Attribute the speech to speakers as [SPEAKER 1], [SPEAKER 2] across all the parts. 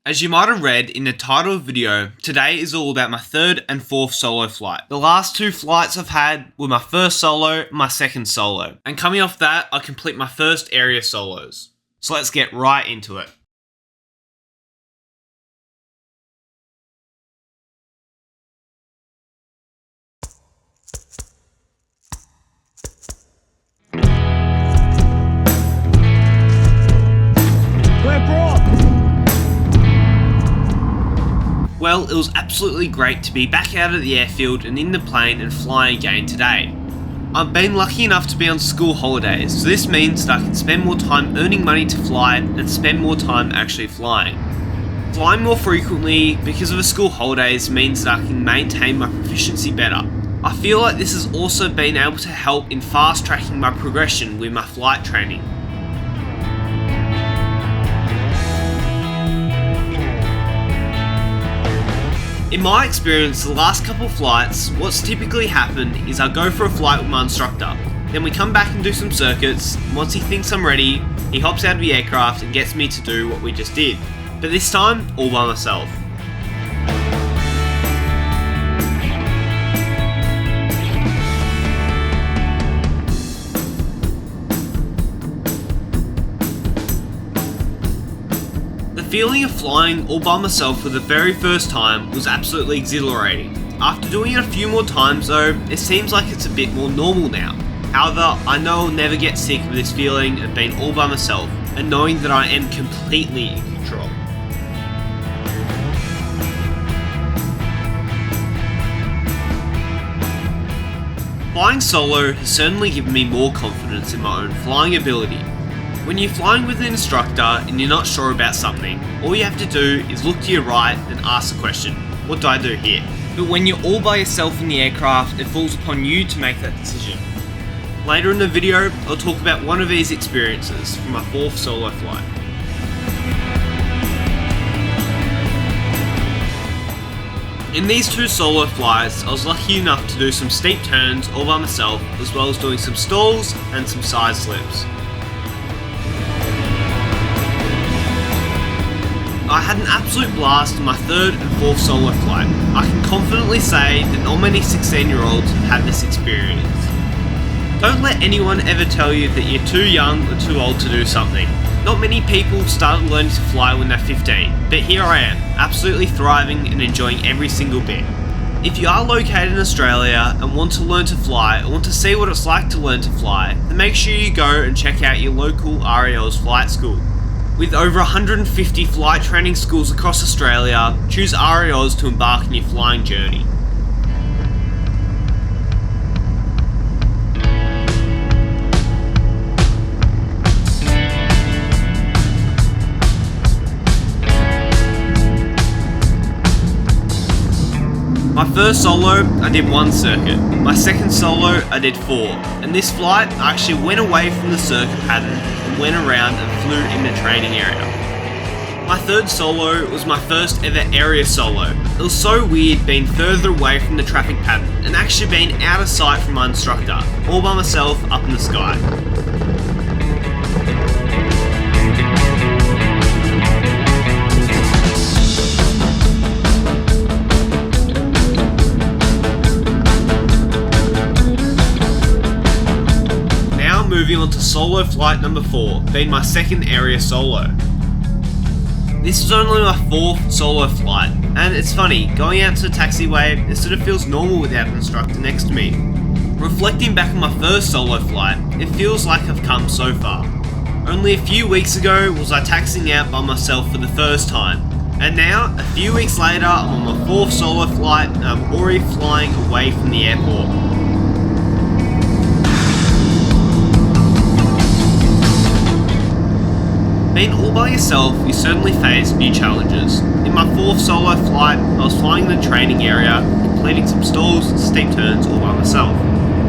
[SPEAKER 1] As you might have read in the title of the video, today is all about my third and fourth solo flight. The last two flights I've had were my first solo and my second solo. And coming off that, I complete my first area solos. So let's get right into it. Well, it was absolutely great to be back out at the airfield and in the plane and flying again today. I've been lucky enough to be on school holidays, so this means that I can spend more time earning money to fly and spend more time actually flying. Flying more frequently because of the school holidays means that I can maintain my proficiency better. I feel like this has also been able to help in fast tracking my progression with my flight training. In my experience, the last couple of flights, what's typically happened is I go for a flight with my instructor. Then we come back and do some circuits, and once he thinks I'm ready, he hops out of the aircraft and gets me to do what we just did. But this time, all by myself. The feeling of flying all by myself for the very first time was absolutely exhilarating. After doing it a few more times though, it seems like it's a bit more normal now. However, I know I'll never get sick of this feeling of being all by myself and knowing that I am completely in control. Flying solo has certainly given me more confidence in my own flying ability. When you're flying with an instructor and you're not sure about something, all you have to do is look to your right and ask the question, what do I do here? But when you're all by yourself in the aircraft, it falls upon you to make that decision. Later in the video, I'll talk about one of these experiences from my fourth solo flight. In these two solo flights, I was lucky enough to do some steep turns all by myself, as well as doing some stalls and some side slips. I had an absolute blast in my third and fourth solo flight. I can confidently say that not many 16-year-olds have had this experience. Don't let anyone ever tell you that you're too young or too old to do something. Not many people started learning to fly when they're 15, but here I am, absolutely thriving and enjoying every single bit. If you are located in Australia and want to learn to fly or want to see what it's like to learn to fly, then make sure you go and check out your local RAL's flight school. With over 150 flight training schools across Australia, choose RALs to embark on your flying journey. My first solo, I did one circuit. My second solo, I did 4. And this flight, I actually went away from the circuit pattern and went around and flew in the training area. My third solo was my first ever area solo. It was so weird being further away from the traffic pattern and actually being out of sight from my instructor, all by myself up in the sky. Moving on to solo flight number 4, being my second area solo. This was only my fourth solo flight, and it's funny, going out to the taxiway, it sort of feels normal without an instructor next to me. Reflecting back on my first solo flight, it feels like I've come so far. Only a few weeks ago was I taxiing out by myself for the first time, and now, a few weeks later, I'm on my fourth solo flight and I'm already flying away from the airport. Being all by yourself, you certainly face new challenges. In my fourth solo flight, I was flying in the training area, completing some stalls and steep turns all by myself.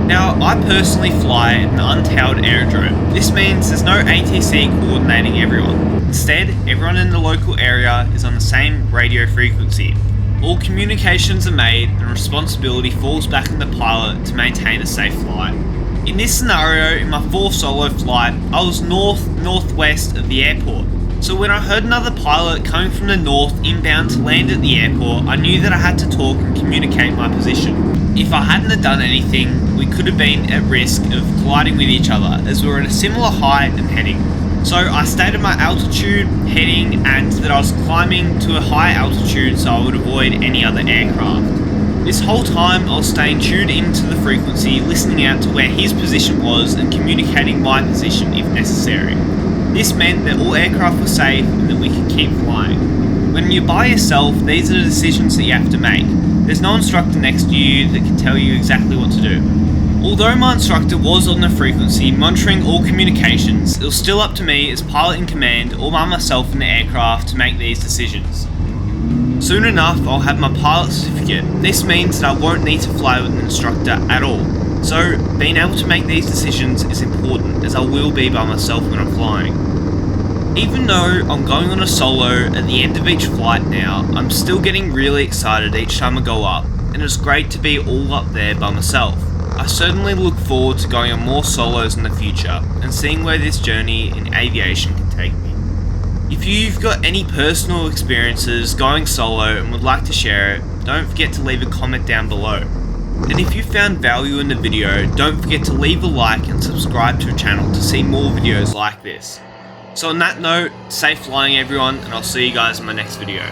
[SPEAKER 1] Now, I personally fly at an untowered aerodrome. This means there's no ATC coordinating everyone. Instead, everyone in the local area is on the same radio frequency. All communications are made and responsibility falls back on the pilot to maintain a safe flight. In this scenario, in my fourth solo flight, I was northwest of the airport. So when I heard another pilot coming from the north inbound to land at the airport, I knew that I had to talk and communicate my position. If I hadn't have done anything, we could have been at risk of colliding with each other as we were at a similar height and heading. So I stated my altitude, heading, and that I was climbing to a high altitude so I would avoid any other aircraft. This whole time I was staying tuned into the frequency, listening out to where his position was and communicating my position if necessary. This meant that all aircraft were safe and that we could keep flying. When you're by yourself, these are the decisions that you have to make. There's no instructor next to you that can tell you exactly what to do. Although my instructor was on the frequency monitoring all communications, it was still up to me as pilot in command or by myself in the aircraft to make these decisions. Soon enough I'll have my pilot certificate. This means that I won't need to fly with an instructor at all. So being able to make these decisions is important as I will be by myself when I'm flying. Even though I'm going on a solo at the end of each flight now, I'm still getting really excited each time I go up, and it's great to be all up there by myself. I certainly look forward to going on more solos in the future and seeing where this journey in aviation can take me. If you've got any personal experiences going solo and would like to share it, don't forget to leave a comment down below. And if you found value in the video, don't forget to leave a like and subscribe to the channel to see more videos like this. So on that note, safe flying everyone, and I'll see you guys in my next video.